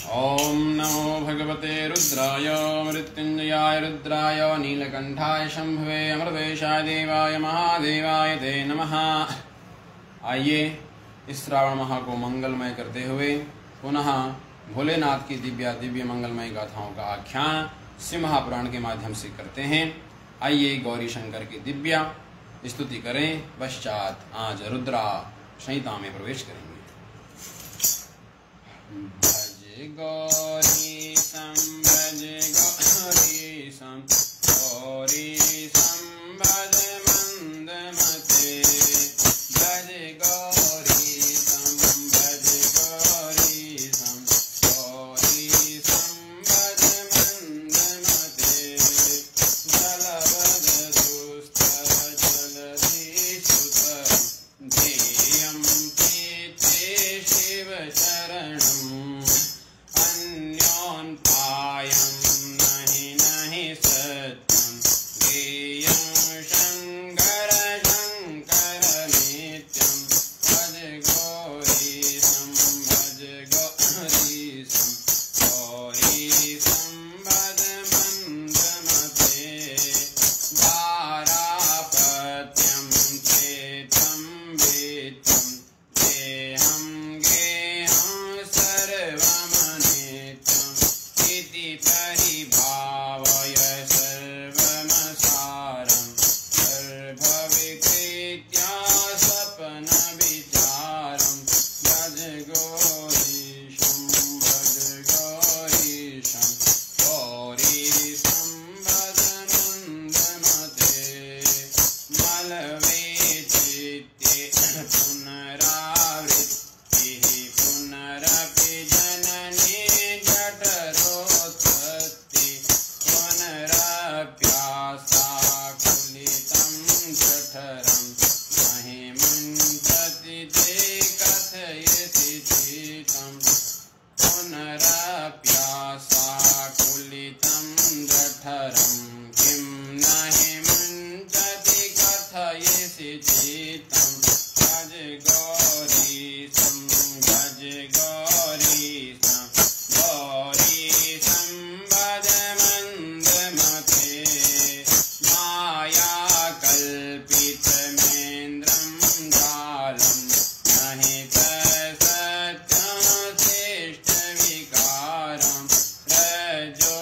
ओम नमो भगवते रुद्राय मृत्युंजयाय रुद्राय नीलकंठाय शंभवे अमृतेशाय देवाय महादेवाय ते नमः। आइए इस श्रावण माह को मंगलमय करते हुए पुनः भोलेनाथ की दिव्य मंगलमय गाथाओं का आख्यान शिव महापुराण के माध्यम से करते हैं। आइए गौरी शंकर की दिव्य स्तुति करें, पश्चात आज रुद्रा संहिता में प्रवेश करेंगे। भज गौरीशं भज गौरीशं गौरीशं भज मंदमते भज गौरीशं भज गौरीशं गौरीशं भज मंदमते जलवदतुस्तर जलधिसुतर ध्येयं प्रीते शिव शरणम् अन्योन्पायं नहि नहि सत्यं ज्ञेयं शङ्कर शङ्कर नित्यं भज गौरीशं भज गौरीशं गौरीशं भज मन्दमते वारापत्यं चेतं वेत्यं देहं गेहं सर्वमनित्यं इति परिभावय सर्वमसारं सर्वविकृत्या स्वप्नविचारं भज गौरीशं भज गौरीशं गौरीशं भज मन्दमते मलवेचित्ते पुनरावृत्तिः पुनरपि जननी जठरोत्पत्ति पुनरप्यासाकुलितं जठरं नहि मुञ्चति ते कथयसि चितं पुनरप्यासाकुलितं जठरं किं नहि मुञ्चति कथयसि चितं भज गौरीशं भज गौरीशं गौरीशं भज मन्दमते मायाकल्पितमेन्द्रं जालं नहि तत्सत्यं चेष्टविकारं रजो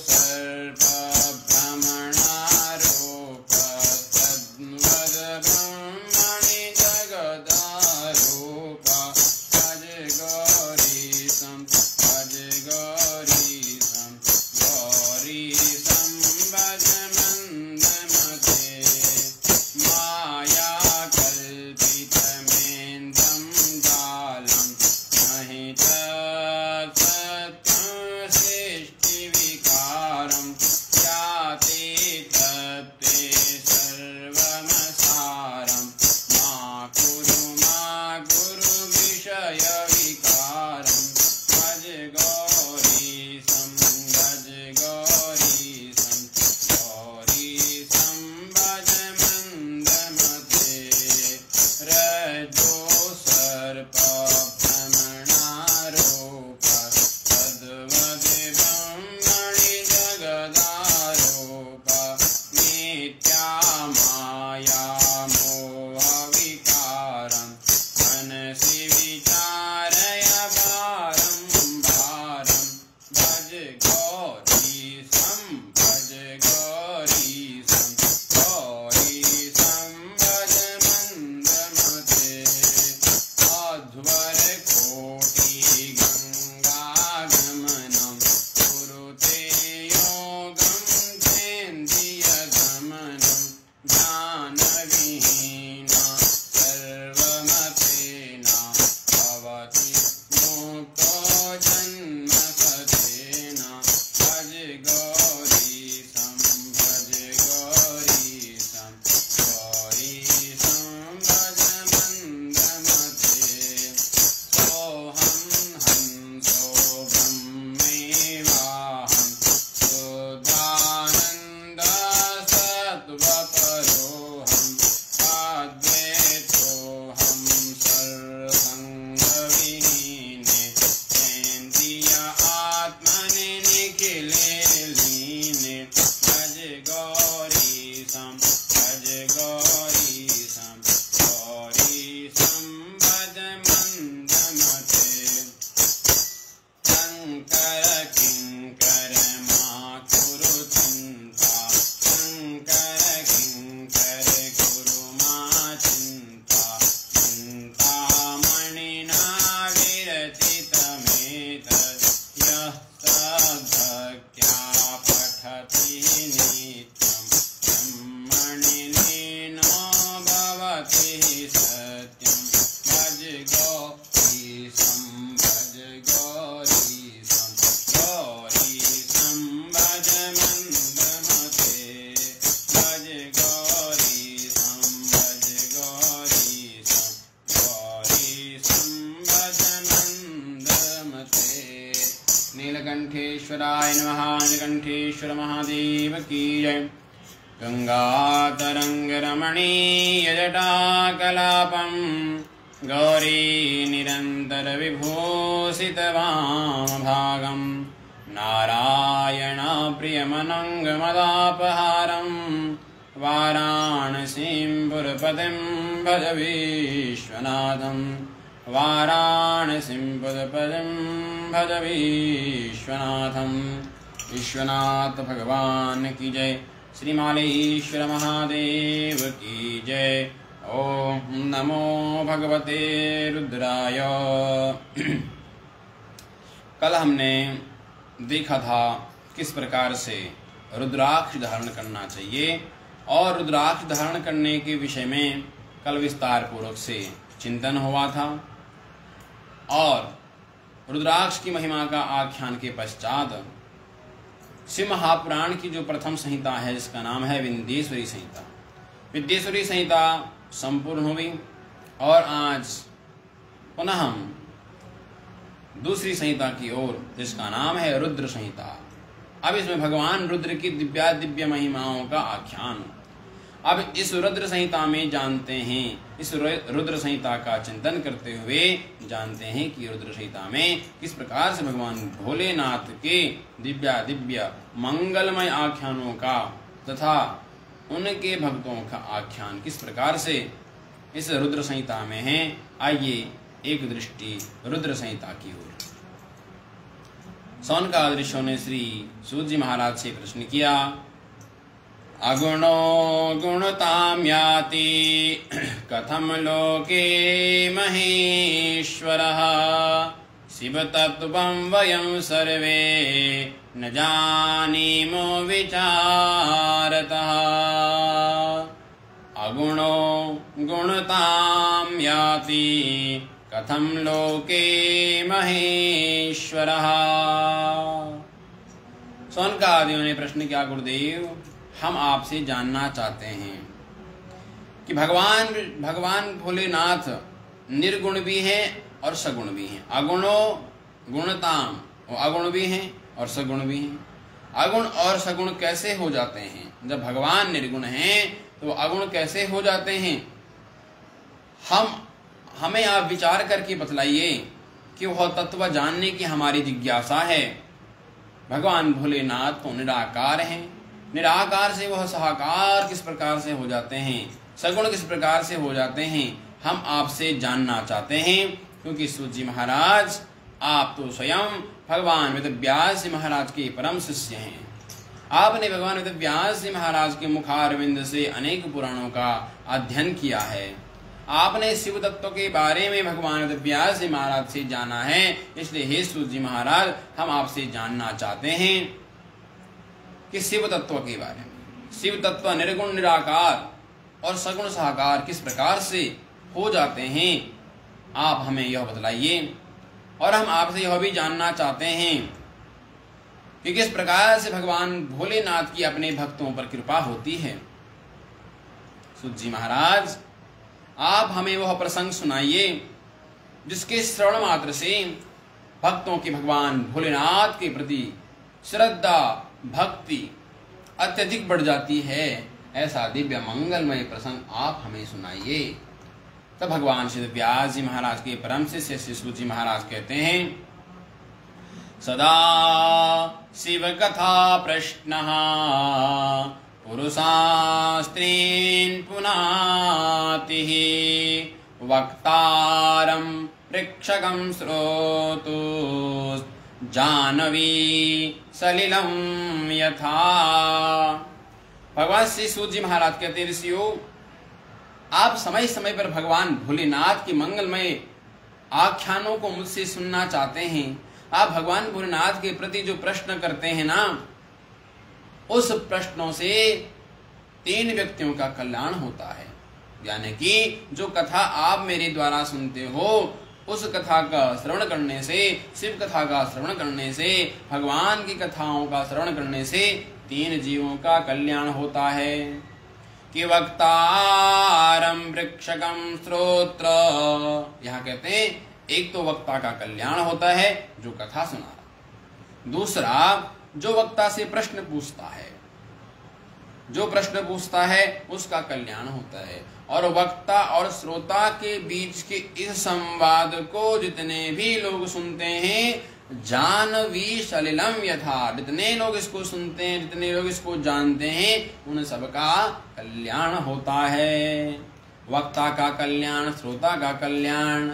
सर्पभ्रमणारूपस्तद्वद्ब्रह्मणि जगदारूप भज गौरीशं भज गौरीशं गौरीशं भज मन्दमते मायाकल्पितमेन्द्रं जालं नहि तत्सत्यं सृष्टिविकारं याति तत्त्वे सर्वमसारं मा कुरु विषयविकारं भज गौरीशं भज गौरीशं गौरीशं भज मन्दमते रजो सर्पभ्रमणारूपस्तद्वद्ब्रह्मणि नीलकंठेश्वराय नमः। नीलकंठेश्वर महादेव की जय। गंगातरंगरमणीयजटाकलापं गौरी निरन्तरविभूषितवामभागं नारायण प्रियमनङ्गमदापहारं वाराणसीं पुरपतिं भज विश्वनाथं। वाराणसीं पुरपतिं भज विश्वनाथं। विश्वनाथ भगवान की जय। श्री मालेश्वर महादेव की जय। ओम नमो भगवते रुद्राय। कल हमने देखा था किस प्रकार से रुद्राक्ष धारण करना चाहिए और रुद्राक्ष धारण करने के विषय में कल विस्तार पूर्वक से चिंतन हुआ था। और रुद्राक्ष की महिमा का आख्यान के पश्चात शिव महापुराण की जो प्रथम संहिता है जिसका नाम है विंध्येश्वरी संहिता, विंध्येश्वरी संहिता संपूर्ण हुई और आज पुनः हम दूसरी संहिता की ओर जिसका नाम है रुद्र संहिता। अब इसमें भगवान रुद्र की दिव्य महिमाओं का आख्यान। अब इस रुद्र संहिता में जानते हैं, इस रुद्र संहिता का चिंतन करते हुए जानते हैं कि रुद्र संहिता में किस प्रकार से भगवान भोलेनाथ के दिव्य मंगलमय आख्यानों का तथा उनके भक्तों का आख्यान किस प्रकार से इस रुद्र संहिता में है। आइए एक दृष्टि रुद्र संहिता की ओर। सौनकादि ऋषियों ने श्री सूत जी महाराज से प्रश्न किया, अगुणो गुणतां याति कथम लोके महेश्वरः शिवतत्त्वं वयं सर्वे न जानीमो विचारतः। अगुणो गुणतां याति कथम लोके महेश्वरः। सौनकादियों ने प्रश्न किया, गुरुदेव हम आपसे जानना चाहते हैं कि भगवान भोलेनाथ निर्गुण भी हैं और सगुण भी हैं। अगुणो गुणताम, वो अगुण भी हैं और सगुण भी हैं। अगुण और सगुण कैसे हो जाते हैं? जब भगवान निर्गुण हैं तो अगुण कैसे हो जाते हैं? हमें आप विचार करके बतलाइए कि वह तत्व जानने की हमारी जिज्ञासा है। भगवान भोलेनाथ तो निराकार हैं, निराकार से वह साकार किस प्रकार से हो जाते हैं, सगुण किस प्रकार से हो जाते हैं, हम आपसे जानना चाहते हैं। क्योंकि सूत जी महाराज आप तो स्वयं भगवान वेदव्यास जी महाराज के परम शिष्य हैं। आपने भगवान वेदव्यास जी महाराज के मुखारविंद से अनेक पुराणों का अध्ययन किया है। आपने शिव तत्व के बारे में भगवान वेदव्यास जी महाराज से जाना है। इसलिए हे सूत जी महाराज हम आपसे जानना चाहते हैं कि शिव तत्व के बारे में, शिव तत्व निर्गुण निराकार और सगुण साकार किस प्रकार से हो जाते हैं, आप हमें यह बतलाइए। और हम आपसे यह भी जानना चाहते हैं कि किस प्रकार से भगवान भोलेनाथ की अपने भक्तों पर कृपा होती है। सूत जी महाराज आप हमें वह प्रसंग सुनाइए जिसके श्रवण मात्र से भक्तों की भगवान भोलेनाथ के प्रति श्रद्धा भक्ति अत्यधिक बढ़ जाती है। ऐसा दिव्य मंगलमय प्रसंग आप हमें सुनाइए। तब भगवान श्री व्यास जी महाराज के परम शिष्य श्री सूत जी महाराज कहते हैं, सदा शिव कथा प्रश्नः पुरुषास्त्रीन् पुनातिः वक्तारं प्रेक्षकं श्रोतु जानवी सलिलं यथा। भगवान श्री सूत जी महाराज कहते हैं, ऋषियों आप समय समय पर भगवान भोलेनाथ के मंगलमय आख्यानों को मुझसे सुनना चाहते हैं। आप भगवान भोलेनाथ के प्रति जो प्रश्न करते हैं ना, उस प्रश्नों से 3 व्यक्तियों का कल्याण होता है। यानी कि जो कथा आप मेरे द्वारा सुनते हो, उस कथा का श्रवण करने से, शिव कथा का श्रवण करने से, भगवान की कथाओं का श्रवण करने से 3 जीवों का कल्याण होता है। कि वक्तारम वृक्षकम श्रोत्र, यहाँ कहते हैं एक तो वक्ता का कल्याण होता है जो कथा सुना रहा, दूसरा, जो वक्ता से प्रश्न पूछता है, जो प्रश्न पूछता है उसका कल्याण होता है। और वक्ता और श्रोता के बीच के इस संवाद को जितने भी लोग सुनते हैं, जानवी सलिलम यथा, जितने लोग इसको सुनते हैं, जितने लोग इसको जानते हैं, उन सबका कल्याण होता है। वक्ता का कल्याण, श्रोता का कल्याण,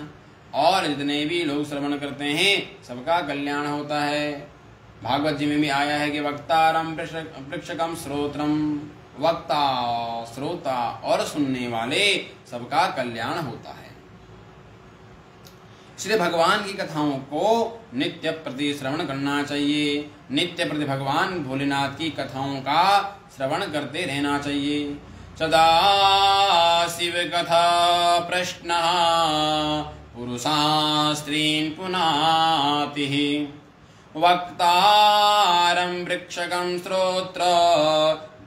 और जितने भी लोग श्रवण करते हैं सबका कल्याण होता है। भागवत जी में भी आया है कि वक्तारम पृक्षकम श्रोत्रम, वक्ता, श्रोता और सुनने वाले सबका कल्याण होता है। इसलिए भगवान की कथाओं को नित्य प्रति श्रवण करना चाहिए। नित्य प्रति भगवान भोलेनाथ की कथाओं का श्रवण करते रहना चाहिए। सदा शिव कथा प्रश्न पुरुषा स्त्रीन् पुनाति, वक्तारं वृक्षकं श्रोत्र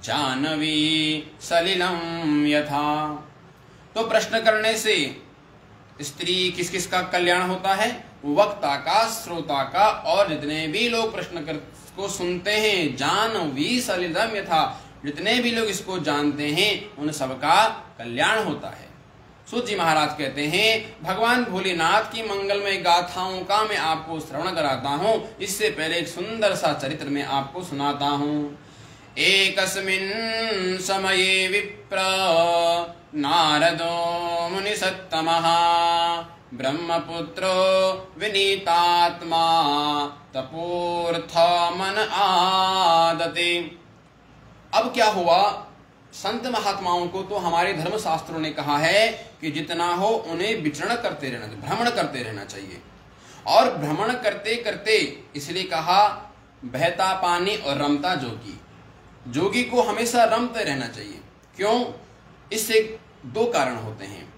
जानवी सलिलम यथा। तो प्रश्न करने से स्त्री किस किस का कल्याण होता है? वक्ता का, श्रोता का, और जितने भी लोग प्रश्न को सुनते हैं, जानवी सलिलम यथा, जितने भी लोग इसको जानते हैं उन सबका कल्याण होता है। सूत जी महाराज कहते हैं, भगवान भोलेनाथ की मंगलमय गाथाओं का मैं आपको श्रवण कराता हूँ। इससे पहले एक सुंदर सा चरित्र में आपको सुनाता हूँ। एकस्मिन् समये विप्र नारदो मुनिसत्तमः, ब्रह्मपुत्रो विनीतात्मा तपोर्थमन आदते। अब क्या हुआ? संत महात्माओं को तो हमारे धर्म शास्त्रों ने कहा है कि जितना हो उन्हें विचरण करते रहना, भ्रमण करते रहना चाहिए। और भ्रमण करते करते इसलिए कहा, बहता पानी और रमता जोगी, जोगी को हमेशा रमते रहना चाहिए। क्यों? इससे दो कारण होते हैं।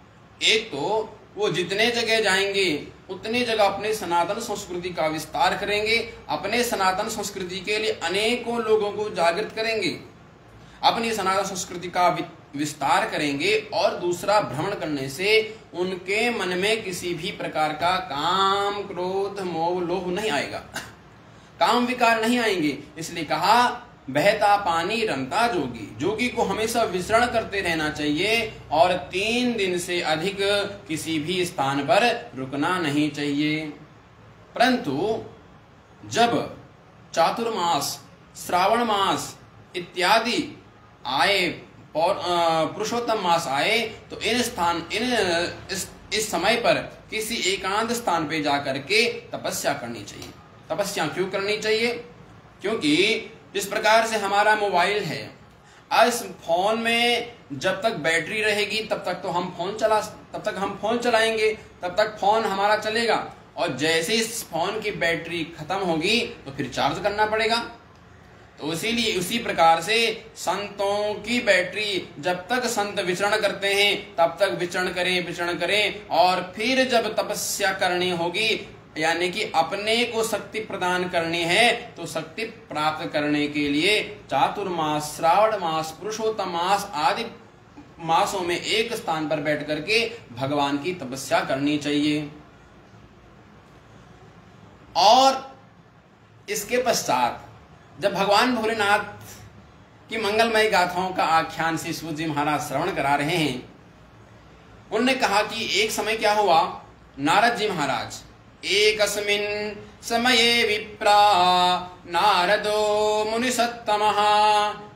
एक तो वो जितने जगह जाएंगे उतनी जगह अपने सनातन संस्कृति का विस्तार करेंगे, अपने सनातन संस्कृति के लिए अनेकों लोगों को जागृत करेंगे, अपनी सनातन संस्कृति का विस्तार करेंगे। और दूसरा, भ्रमण करने से उनके मन में किसी भी प्रकार का काम, क्रोध, मोह, लोभ नहीं आएगा, काम विकार नहीं आएंगे। इसलिए कहा, बहता पानी रमता जोगी, जोगी को हमेशा विचरण करते रहना चाहिए और 3 दिन से अधिक किसी भी स्थान पर रुकना नहीं चाहिए। परंतु जब चातुर्मास, श्रावण मास इत्यादि आए और पुरुषोत्तम मास आए, तो इस समय पर किसी एकांत स्थान पे जाकर के तपस्या करनी चाहिए। तपस्या क्यों करनी चाहिए? क्योंकि जिस प्रकार से हमारा मोबाइल है, इस फोन में जब तक बैटरी रहेगी तब तक हम फोन चलाएंगे, तब तक फोन हमारा चलेगा। और जैसे इस फोन की बैटरी खत्म होगी तो फिर चार्ज करना पड़ेगा। तो इसीलिए उसी प्रकार से संतों की बैटरी, जब तक संत विचरण करते हैं तब तक विचरण करें, और फिर जब तपस्या करनी होगी, यानी कि अपने को शक्ति प्रदान करनी है, तो शक्ति प्राप्त करने के लिए चातुर्मास, श्रावण मास, पुरुषोत्तम मास आदि मासों में एक स्थान पर बैठ करके भगवान की तपस्या करनी चाहिए। और इसके पश्चात जब भगवान भोलेनाथ की मंगलमय गाथाओं का आख्यान श्री सूत जी महाराज श्रवण करा रहे हैं, उन्होंने कहा कि एक समय क्या हुआ, नारद जी महाराज, एकस्मिन् समये विप्रा नारदो मुनिसत्तमः,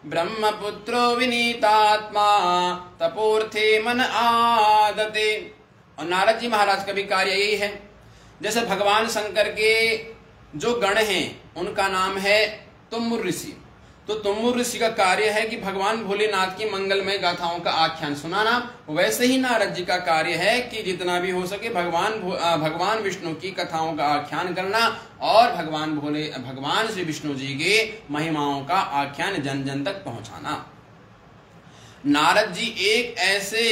ब्रह्मपुत्रो विनीतात्मा तपोर्थे मन आदते। और नारद जी महाराज का भी कार्य यही है। जैसे भगवान शंकर के जो गण हैं उनका नाम है तुम्बुर ऋषि, तो तुम्बुर ऋषि का कार्य है कि भगवान भोलेनाथ की मंगलमय गाथाओं का आख्यान सुनाना। वैसे ही नारद जी का कार्य है कि जितना भी हो सके भगवान विष्णु की कथाओं का आख्यान करना और भगवान श्री विष्णु जी के महिमाओं का आख्यान जन जन तक पहुंचाना। नारद जी एक ऐसे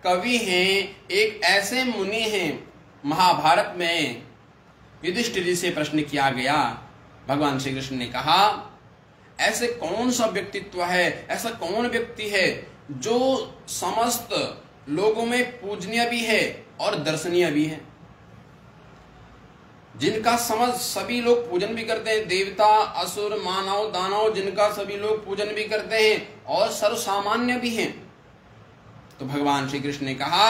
कवि हैं, एक ऐसे मुनि हैं। महाभारत में युधिष्ठिर जी से प्रश्न किया गया, भगवान श्री कृष्ण ने कहा, ऐसे कौन सा व्यक्तित्व है, ऐसा कौन व्यक्ति है जो समस्त लोगों में पूजनीय भी है और दर्शनीय भी है। जिनका समझ सभी लोग पूजन भी करते हैं, देवता असुर मानव दानव, जिनका सभी लोग पूजन भी करते हैं और सर्वसामान्य भी हैं। तो भगवान श्री कृष्ण ने कहा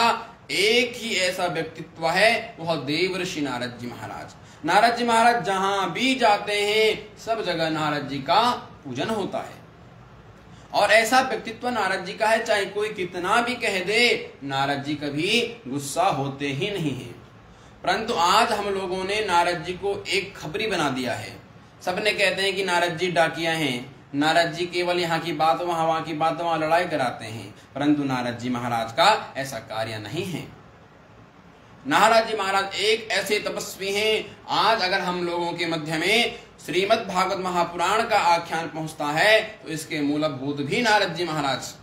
एक ही ऐसा व्यक्तित्व है, वह देवर्षि नारद जी महाराज। नारद जी महाराज जहां भी जाते हैं सब जगह नारद जी का पूजन होता है और ऐसा व्यक्तित्व नारद जी का है, चाहे कोई कितना भी कह दे नारद जी कभी गुस्सा होते ही नहीं है। परंतु आज हम लोगों ने नारद जी को एक खबरी बना दिया है। सबने कहते हैं कि नारद जी डाकिया हैं, नारद जी केवल यहाँ की बात वहां की बात वहां लड़ाई कराते हैं, परंतु नारद जी महाराज का ऐसा कार्य नहीं है। नारद जी महाराज एक ऐसे तपस्वी हैं, आज अगर हम लोगों के मध्य में श्रीमद् भागवत महापुराण का आख्यान पहुंचता है तो इसके मूलभूत भी नारद जी महाराज।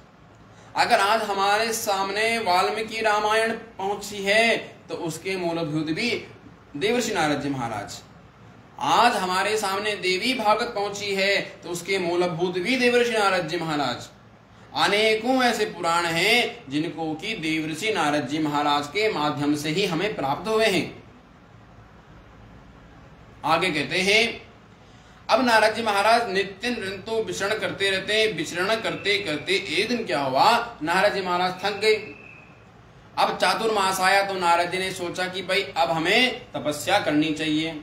अगर आज हमारे सामने वाल्मीकि रामायण पहुंची है तो उसके मूलभूत भी देवर्षि नारद जी महाराज। आज हमारे सामने देवी भागवत पहुंची है तो उसके मूलभूत भी देवर्षि नारद जी महाराज। अनेकों ऐसे पुराण हैं जिनको कि देवर्षि नारद जी महाराज के माध्यम से ही हमें प्राप्त हुए हैं। आगे कहते हैं अब नारद जी महाराज नित्य निरंतर विचरण करते रहते। विचरण करते करते एक दिन क्या हुआ, नारद जी महाराज थक गए। अब चातुर्मास आया तो नारद जी ने सोचा कि भाई अब हमें तपस्या करनी चाहिए।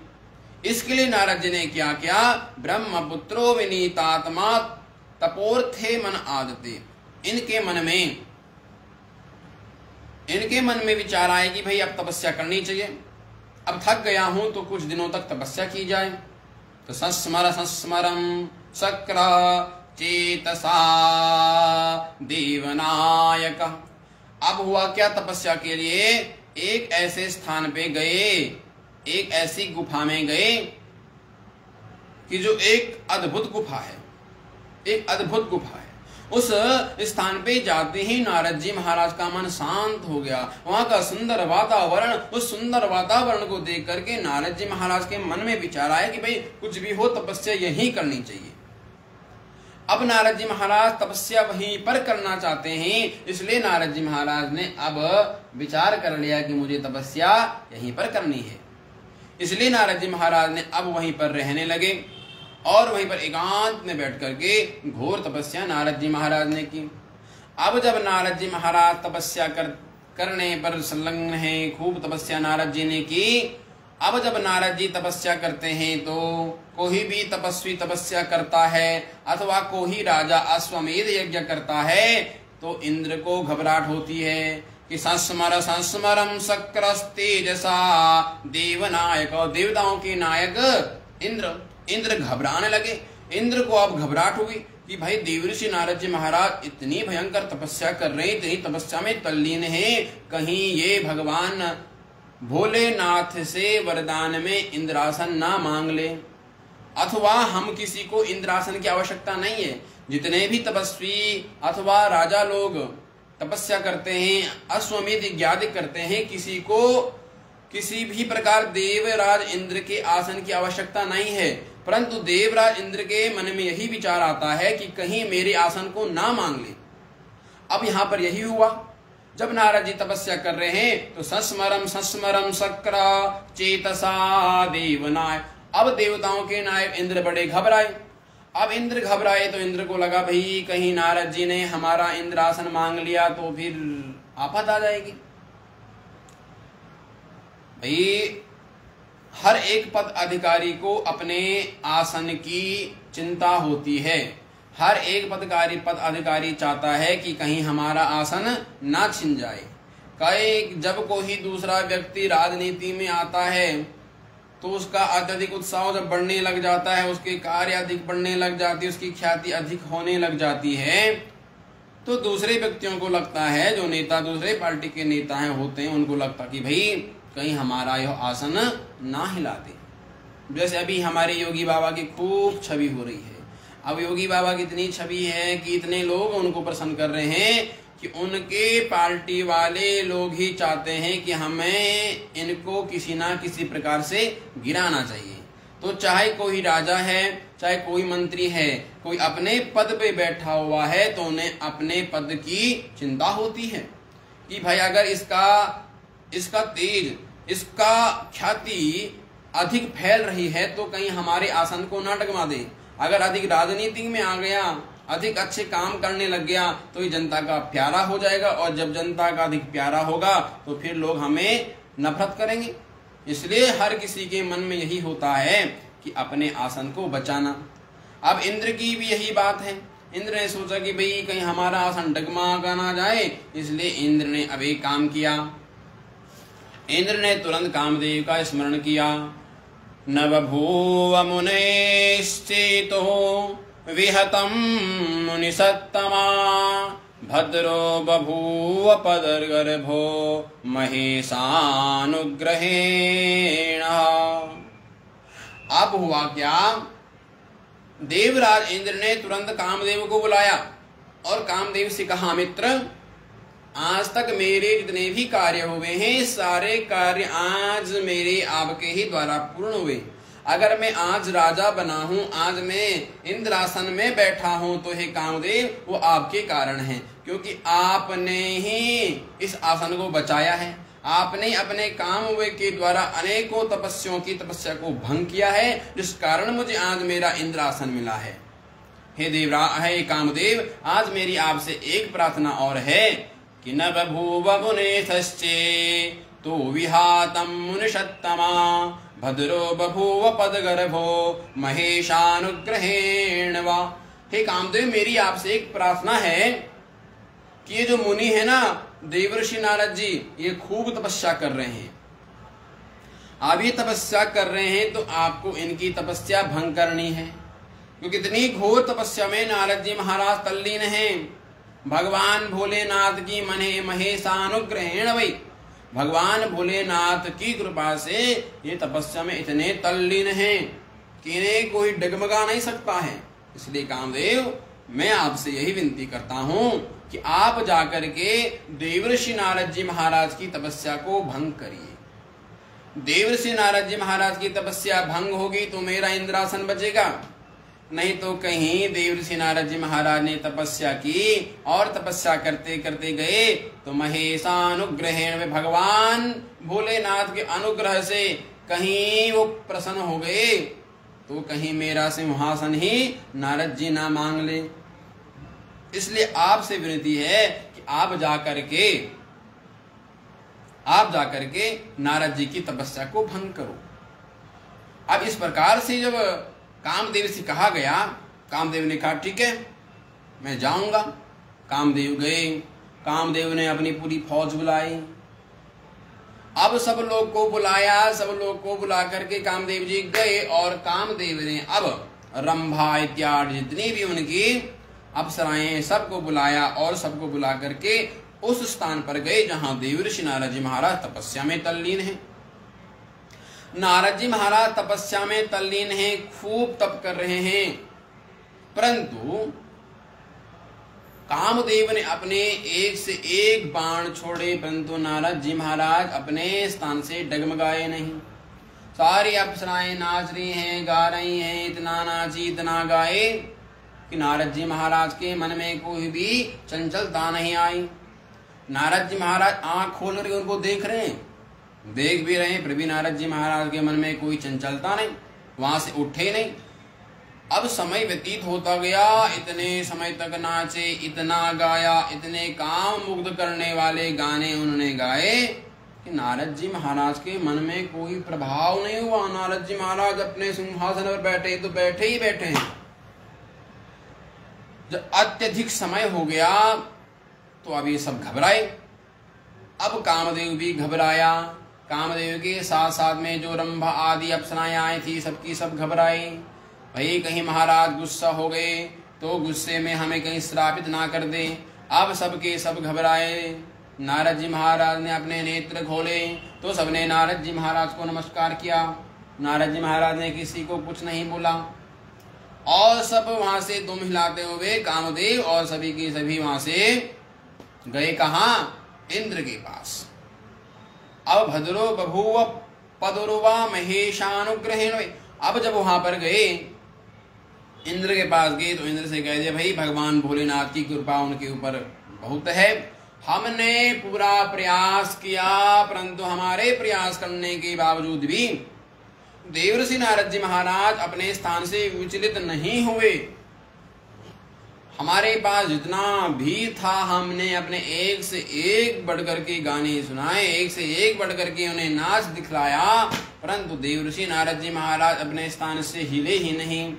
इसके लिए नारद जी ने क्या किया, ब्रह्मपुत्रो विनीतात्मा तपोर्थे मन आदते। इनके मन में विचार आए कि भाई अब तपस्या करनी चाहिए, अब थक गया हूं तो कुछ दिनों तक तपस्या की जाए। तो संस्मरम शक्र चेतसा देवनायक। अब हुआ क्या, तपस्या के लिए एक ऐसे स्थान पे गए, एक ऐसी गुफा में गए कि जो एक अद्भुत गुफा है, एक अद्भुत गुफा है। उस स्थान पे जाते ही नारद जी महाराज का मन शांत हो गया। वहां का सुंदर वातावरण, उस सुंदर वातावरण को देख करके नारद जी महाराज के मन में विचार आया कि भाई कुछ भी हो तपस्या यहीं करनी चाहिए। अब नारद जी महाराज तपस्या वहीं पर करना चाहते हैं, इसलिए नारद जी महाराज ने अब विचार कर लिया कि मुझे तपस्या यहीं पर करनी है। इसलिए नारद जी महाराज ने अब वहीं पर रहने लगे और वहीं पर एकांत में बैठ करके घोर तपस्या नारद जी महाराज ने की। अब जब नारद जी महाराज तपस्या करने पर संलग्न हैं, खूब तपस्या नारद जी ने की। अब जब नारद जी तपस्या करते हैं तो कोई भी तपस्वी तपस्या करता है अथवा कोई राजा अश्वमेध यज्ञ करता है तो इंद्र को घबराहट होती है कि संस्मरम शक्रस्तेजसा देवनायक। देवताओं के नायक इंद्र घबराने लगे। इंद्र को अब घबराहट हुई कि भाई देवर्षि नारद जी महाराज इतनी भयंकर तपस्या कर रहे हैं, इतनी तपस्या में तल्लीन है, कहीं ये भगवान भोलेनाथ से वरदान में इंद्रासन ना मांग ले। अथवा हम किसी को इंद्रासन की आवश्यकता नहीं है। जितने भी तपस्वी अथवा राजा लोग तपस्या करते हैं, अश्वमेध यज्ञ करते हैं, किसी को किसी भी प्रकार देवराज इंद्र के आसन की आवश्यकता नहीं है। परंतु देवराज इंद्र के मन में यही विचार आता है कि कहीं मेरे आसन को ना मांग ले। अब यहाँ पर यही हुआ, जब नारद जी तपस्या कर रहे हैं तो संस्मरम शक्र चेतसा देवनाय। अब देवताओं के नायक इंद्र बड़े घबराए। अब इंद्र घबराए तो इंद्र को लगा भाई कहीं नारद जी ने हमारा इंद्रासन मांग लिया तो फिर आफत आ जाएगी। भाई हर एक पद अधिकारी को अपने आसन की चिंता होती है। हर एक पद अधिकारी चाहता है कि कहीं हमारा आसन ना छिन जाए। जब कोई दूसरा व्यक्ति राजनीति में आता है तो उसका अत्यधिक उत्साह जब बढ़ने लग जाता है, उसके कार्य अधिक बढ़ने लग जाती है, उसकी ख्याति अधिक होने लग जाती है, तो दूसरे व्यक्तियों को लगता है, जो नेता दूसरे पार्टी के नेता हैं होते हैं, उनको लगता कि भाई कहीं हमारा यह आसन ना हिला दे। जैसे अभी हमारे योगी बाबा की खूब छवि हो रही है। अब योगी बाबा की इतनी छवि है कि इतने लोग उनको पसंद कर रहे हैं कि उनके पार्टी वाले लोग ही चाहते हैं कि हमें इनको किसी ना किसी प्रकार से गिराना चाहिए। तो चाहे कोई राजा है, चाहे कोई मंत्री है, कोई अपने पद पे बैठा हुआ है तो उन्हें अपने पद की चिंता होती है कि भाई अगर इसका तेज, इसका ख्याति अधिक फैल रही है तो कहीं हमारे आसन को ना डगमा दे। अगर अधिक राजनीति में आ गया, अधिक अच्छे काम करने लग गया तो ये जनता का प्यारा हो जाएगा, और जब जनता का अधिक प्यारा होगा तो फिर लोग हमें नफरत करेंगे। इसलिए हर किसी के मन में यही होता है कि अपने आसन को बचाना। अब इंद्र की भी यही बात है। इंद्र ने सोचा कि भाई कहीं हमारा आसन डगमगा ना जाए, इसलिए इंद्र ने अब एक काम किया। इंद्र ने तुरंत कामदेव का स्मरण किया। न बभूव मुनेश्चेतो विहतम मुनिसत्तमा भद्रो बभूव पदर्गर्भो महेशानुग्रहेण। अब हुआ क्या, देवराज इंद्र ने तुरंत कामदेव को बुलाया और कामदेव से कहा, मित्र, आज तक मेरे जितने भी कार्य हुए हैं सारे कार्य आज मेरे आपके ही द्वारा पूर्ण हुए। अगर मैं आज राजा बना हूं, आज मैं इंद्रासन में बैठा हूं, तो हे कामदेव वो आपके कारण है, क्योंकि आपने ही इस आसन को बचाया है। आपने अपने काम के द्वारा अनेकों तपस्याओं की तपस्या को भंग किया है, जिस कारण मुझे आज मेरा इंद्रासन मिला है। हे देवराज, हे कामदेव, आज मेरी आपसे एक प्रार्थना और है कि न बभूव मुनेश्चे तो विहातम मुनिषत्तमा भद्रो बभूव पदगर्भो महेशानुग्रहेण वा। हे कामदेव, मेरी आपसे एक प्रार्थना है कि ये जो मुनि है ना, देवर्षि नारद जी, ये खूब तपस्या कर रहे हैं। आप ये तपस्या कर रहे हैं तो आपको इनकी तपस्या भंग करनी है, क्योंकि इतनी घोर तपस्या में नारद जी महाराज तल्लीन हैं। भगवान भोलेनाथ की मने महेशानुग्रहेण वही, भगवान भोलेनाथ की कृपा से ये तपस्या में इतने तल्लीन हैं कि इन्हें कोई डगमगा नहीं सकता है। इसलिए कामदेव, मैं आपसे यही विनती करता हूं कि आप जाकर के देवर्षि नारद जी महाराज की तपस्या को भंग करिए। देवर्षि नारद जी महाराज की तपस्या भंग होगी तो मेरा इंद्रासन बचेगा, नहीं तो कहीं देवर्षि नारद जी महाराज ने तपस्या की और तपस्या करते करते गए तो महेशानुग्रहेण में भगवान भोलेनाथ के अनुग्रह से कहीं वो प्रसन्न हो गए तो कहीं मेरा सिंहासन ही नारद जी ना मांग ले। इसलिए आपसे विनती है कि आप जाकर के नारद जी की तपस्या को भंग करो। अब इस प्रकार से जब कामदेव से कहा गया, कामदेव ने कहा ठीक है मैं जाऊंगा। कामदेव गए। कामदेव ने अपनी पूरी फौज बुलाई। अब सब लोग को बुलाया, सब लोग को बुला करके कामदेव जी गए और कामदेव ने अब रंभा इत्यादि जितनी भी उनकी अप्सराएं सबको बुलाया और सबको बुला करके उस स्थान पर गए जहां देवर्षि नारद जी महाराज तपस्या में तल्लीन हैं। नारद जी महाराज तपस्या में तल्लीन हैं, खूब तप कर रहे हैं, परंतु कामदेव ने अपने एक से एक बाण छोड़े, परंतु नारद जी महाराज अपने स्थान से डगमगाए नहीं। सारी अप्सराएं नाच रही हैं, गा रही हैं, इतना नाची इतना गाए कि नारद जी महाराज के मन में कोई भी चंचलता नहीं आई। नारद जी महाराज आंख खोल रहे उनको देख रहे हैं, देख भी रहे हैं, फिर भी नारद जी महाराज के मन में कोई चंचलता नहीं, वहां से उठे नहीं। अब समय व्यतीत होता गया, इतने समय तक नाचे, इतना गाया, इतने काम मुग्ध करने वाले गाने उन्होंने गाए कि नारद जी महाराज के मन में कोई प्रभाव नहीं हुआ। नारद जी महाराज अपने सिंहासन पर बैठे तो बैठे ही बैठे हैं। जब अत्यधिक समय हो गया तो अब ये सब घबराए। अब कामदेव भी घबराया। कामदेव के साथ साथ में जो रंभा आदि अप्सराएं आई थी सबकी सब घबराई। भाई कहीं महाराज गुस्सा हो गए तो गुस्से में हमें कहीं श्रापित ना कर दे। अब सबके सब घबराए। नारद जी महाराज ने अपने नेत्र खोले तो सबने नारद जी महाराज को नमस्कार किया। नारद जी महाराज ने किसी को कुछ नहीं बोला और सब वहां से दुम हिलाते हुए कामदेव और सभी के सभी वहां से गए कहा? इंद्र के पास। अब भद्रो बभूव पदुर्वा महेशानुग्रहेण। अब जब वहां पर गए इंद्र के पास गए तो इंद्र से कह दिया भाई भगवान भोलेनाथ की कृपा उनके ऊपर बहुत है। हमने पूरा प्रयास किया परंतु हमारे प्रयास करने के बावजूद भी देवर्षि नारद जी महाराज अपने स्थान से विचलित नहीं हुए। हमारे पास जितना भी था हमने अपने एक से एक बढ़कर के गाने सुनाए, एक से एक बढ़कर के उन्हें नाच दिखलाया, परंतु देवर्षि नारद जी महाराज अपने स्थान से हिले ही नहीं।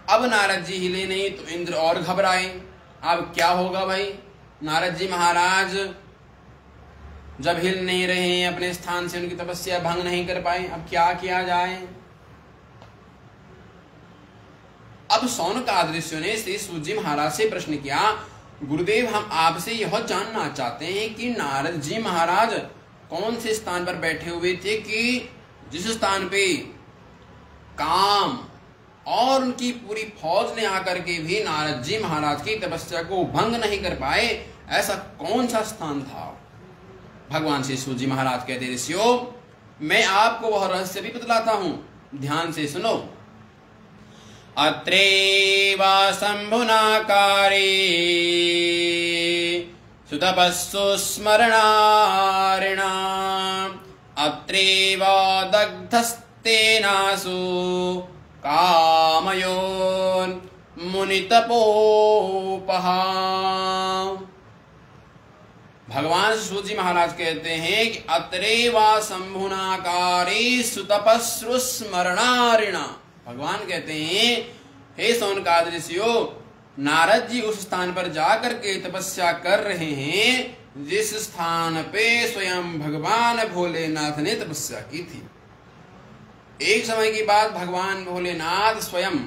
अब नारद जी हिले नहीं तो इंद्र और घबराए। अब क्या होगा भाई, नारद जी महाराज जब हिल नहीं रहे हैं अपने स्थान से, उनकी तपस्या भंग नहीं कर पाए, अब क्या किया जाए। अब शौनकादित्य ने श्री सूत जी महाराज से प्रश्न किया, गुरुदेव हम आपसे यह जानना चाहते हैं कि नारद जी महाराज कौन से स्थान पर बैठे हुए थे कि जिस स्थान पे काम और उनकी पूरी फौज ने आकर के भी नारद जी महाराज की तपस्या को भंग नहीं कर पाए, ऐसा कौन सा स्थान था। भगवान श्री सूत जी महाराज कहते, ऋषियों मैं आपको वह रहस्य भी बतलाता हूं, ध्यान से सुनो। अत्रैव शंभुनाकारे सुतपस्सु स्मरणारिणा अत्रैव दग्धस्तेनासु कामयोन् मुनितपोपहा। भगवान सूत जी महाराज कहते हैं कि अत्रैवा शंभुनाकारे सुतपस्सु स्मरणारिणा। भगवान कहते हैं, हे शौनकादि ऋषियों, नारद जी उस स्थान पर जाकर के तपस्या कर रहे हैं जिस स्थान पे स्वयं भगवान भोलेनाथ ने तपस्या की थी। एक समय की बात, भगवान भोलेनाथ स्वयं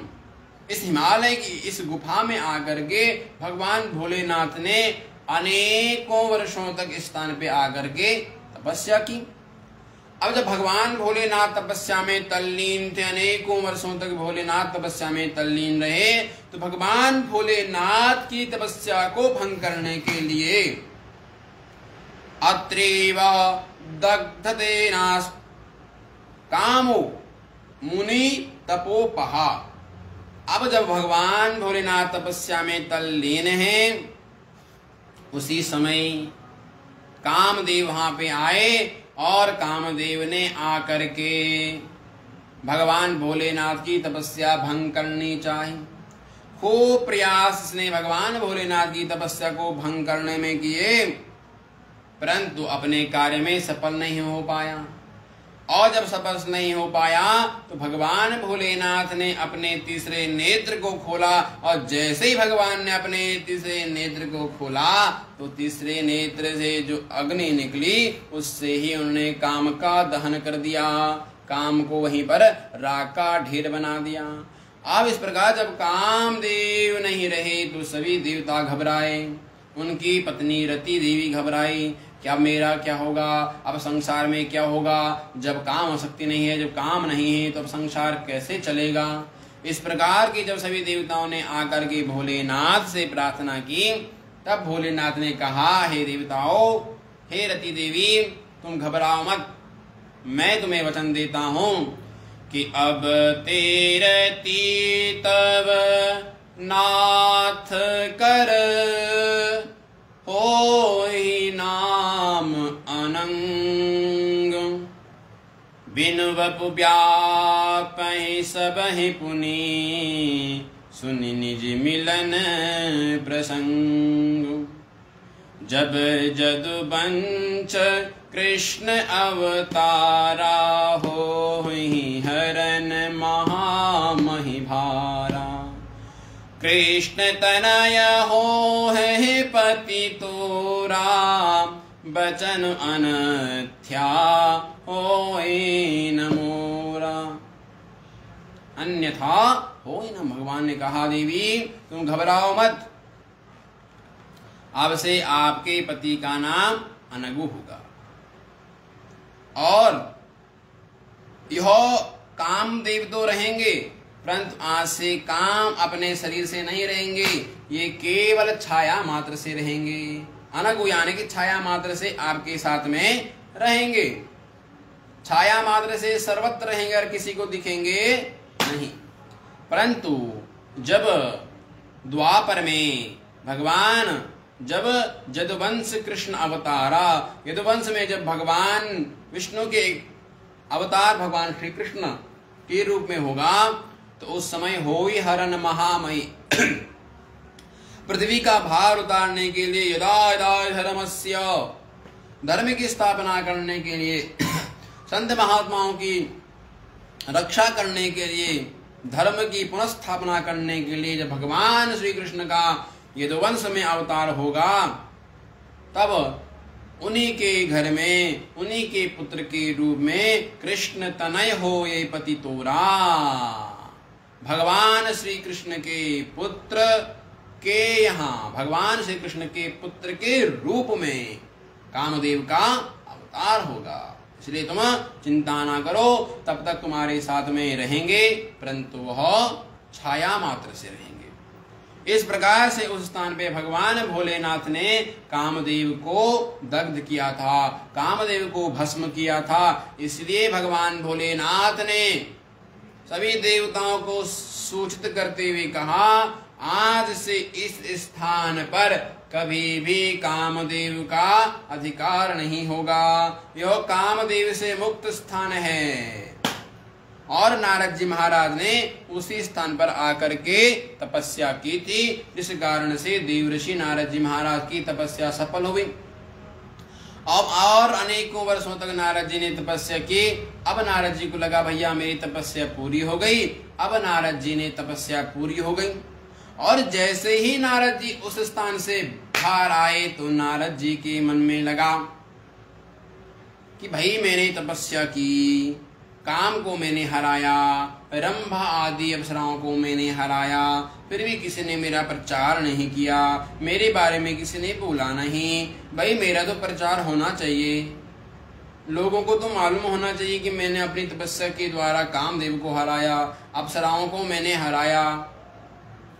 इस हिमालय की इस गुफा में आकर के भगवान भोलेनाथ ने अनेकों वर्षों तक इस स्थान पे आकर के तपस्या की। अब जब भगवान भोलेनाथ तपस्या में तल्लीन थे, अनेकों वर्षों तक भोलेनाथ तपस्या में तल्लीन रहे, तो भगवान भोलेनाथ की तपस्या को भंग करने के लिए अत्रैव दग्धतेनासु कामो मुनि तपोपहा। अब जब भगवान भोलेनाथ तपस्या में तल्लीन हैं, उसी समय कामदेव वहां पे आए और कामदेव ने आकर के भगवान भोलेनाथ की तपस्या भंग करनी चाहिए। खूब प्रयास इसने भगवान भोलेनाथ की तपस्या को भंग करने में किए, परंतु अपने कार्य में सफल नहीं हो पाया। और जब सफल नहीं हो पाया तो भगवान भोलेनाथ ने अपने तीसरे नेत्र को खोला, और जैसे ही भगवान ने अपने तीसरे नेत्र को खोला तो तीसरे नेत्र से जो अग्नि निकली उससे ही उन्होंने काम का दहन कर दिया, काम को वहीं पर राख का ढेर बना दिया। अब इस प्रकार जब कामदेव नहीं रहे तो सभी देवता घबराए, उनकी पत्नी रति देवी घबराई, क्या मेरा क्या होगा, अब संसार में क्या होगा, जब काम शक्ति नहीं है, जब काम नहीं है तो अब संसार कैसे चलेगा। इस प्रकार की जब सभी देवताओं ने आकर के भोलेनाथ से प्रार्थना की, तब भोलेनाथ ने कहा, हे देवताओं, हे रति देवी, तुम घबराओ मत, मैं तुम्हें वचन देता हूं कि अब तेरती तब नाथ कर होई नाम अनंग, बिन वपु व्यापहि सबहि पुनि, सुनि निज मिलन प्रसंग। जब जदुवंश कृष्ण अवतारा, होहि हरन महामहि भारा। कृष्ण तनय हो है पति तोरा, बचन अनथ्या होई न मोरा। अन्यथा होई न। भगवान ने कहा, देवी तुम घबराओ मत, अब से आपके पति का नाम अनगु होगा, और यह कामदेव तो रहेंगे, परंतु आज से काम अपने शरीर से नहीं रहेंगे, ये केवल छाया मात्र से रहेंगे। अनगु यानी कि छाया मात्र से आपके साथ में रहेंगे, छाया मात्र से सर्वत्र रहेंगे और किसी को दिखेंगे नहीं। परंतु जब द्वापर में भगवान, जब यदुवंश कृष्ण अवतारा, यदुवंश में जब भगवान विष्णु के अवतार भगवान श्री कृष्ण के रूप में होगा तो उस समय होई हरन महामयी पृथ्वी का भार उतारने के लिए यदा यदा धर्मस्य धर्म की स्थापना करने के लिए संत महात्माओं की रक्षा करने के लिए धर्म की पुनर्स्थापना करने के लिए जब भगवान श्री कृष्ण का यदुवंश में अवतार होगा तब उन्हीं के घर में उन्हीं के पुत्र के रूप में कृष्ण तनय हो ये पति तोरा भगवान श्री कृष्ण के पुत्र के यहाँ भगवान श्री कृष्ण के पुत्र के रूप में कामदेव का अवतार होगा। इसलिए तुम चिंता ना करो, तब तक तुम्हारे साथ में रहेंगे परंतु वह छाया मात्र से रहेंगे। इस प्रकार से उस स्थान पे भगवान भोलेनाथ ने कामदेव को दग्ध किया था, कामदेव को भस्म किया था। इसलिए भगवान भोलेनाथ ने सभी देवताओं को सूचित करते हुए कहा, आज से इस स्थान पर कभी भी कामदेव का अधिकार नहीं होगा, यह कामदेव से मुक्त स्थान है। और नारद जी महाराज ने उसी स्थान पर आकर के तपस्या की थी, जिस कारण से देवर्षि नारद जी महाराज की तपस्या सफल हुई। अब और अनेकों वर्षों तक नारद जी ने तपस्या की। अब नारद जी को लगा भैया मेरी तपस्या पूरी हो गई। अब नारद जी ने तपस्या पूरी हो गई और जैसे ही नारद जी उस स्थान से बाहर आए तो नारद जी के मन में लगा कि भाई मैंने तपस्या की, काम को मैंने हराया, रंभा आदि अप्सराओं को मैंने हराया, फिर भी किसी ने मेरा प्रचार नहीं किया, मेरे बारे में किसी ने बोला नहीं। भाई मेरा तो प्रचार होना चाहिए, लोगों को तो मालूम होना चाहिए कि मैंने अपनी तपस्या के द्वारा कामदेव को हराया, अप्सराओं को मैंने हराया।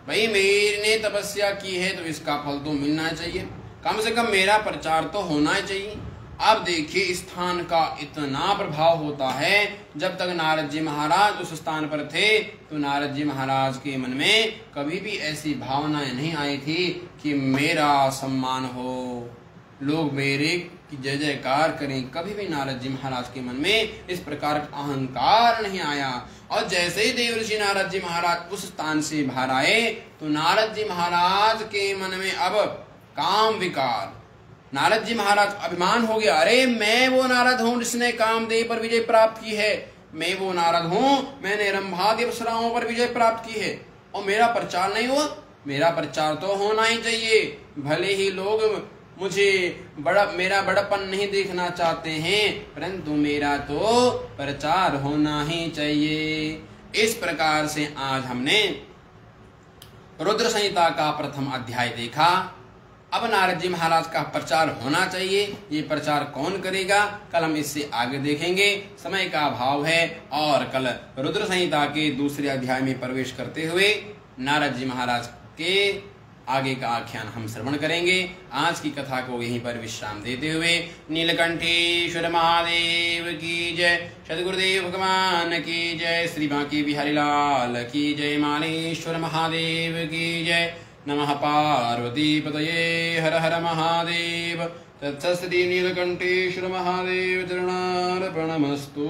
भाई मैंने तपस्या की है तो इसका फल तो मिलना चाहिए, कम से कम मेरा प्रचार तो होना चाहिए। अब देखिए इस स्थान का इतना प्रभाव होता है। जब तक नारद जी महाराज उस स्थान पर थे तो नारद जी महाराज के मन में कभी भी ऐसी भावनाएं नहीं आई थी कि मेरा सम्मान हो, लोग मेरे की जय जयकार करें। कभी भी नारद जी महाराज के मन में इस प्रकार का अहंकार नहीं आया। और जैसे ही देवर्षि नारद जी महाराज उस स्थान से बाहर आए तो नारद जी महाराज के मन में अब काम विकार, नारद जी महाराज अभिमान हो गया। अरे मैं वो नारद हूँ जिसने कामदेव पर विजय प्राप्त की है, मैं वो नारद हूँ मैंने रंभादि अप्सराओं पर विजय प्राप्त की है और मेरा प्रचार नहीं हुआ। मेरा प्रचार तो होना ही चाहिए, भले ही लोग मुझे मेरा बड़प्पन नहीं देखना चाहते हैं परंतु मेरा तो प्रचार होना ही चाहिए। इस प्रकार से आज हमने रुद्र संहिता का प्रथम अध्याय देखा। अब नारद जी महाराज का प्रचार होना चाहिए, ये प्रचार कौन करेगा कल हम इससे आगे देखेंगे। समय का अभाव है और कल रुद्र संहिता के दूसरे अध्याय में प्रवेश करते हुए नारद जी महाराज के आगे का आख्यान हम श्रवण करेंगे। आज की कथा को यहीं पर विश्राम देते हुए नीलकंठेश्वर महादेव की जय, सद्गुरुदेव भगवान की जय, श्री बांके बिहारी लाल की जय, मालेश्वर महादेव की जय। नमः पार्वती पतये, हर हर महादेव। तत्सत् नीलकंठेश्वर महादेव चरणार्पणमस्तु।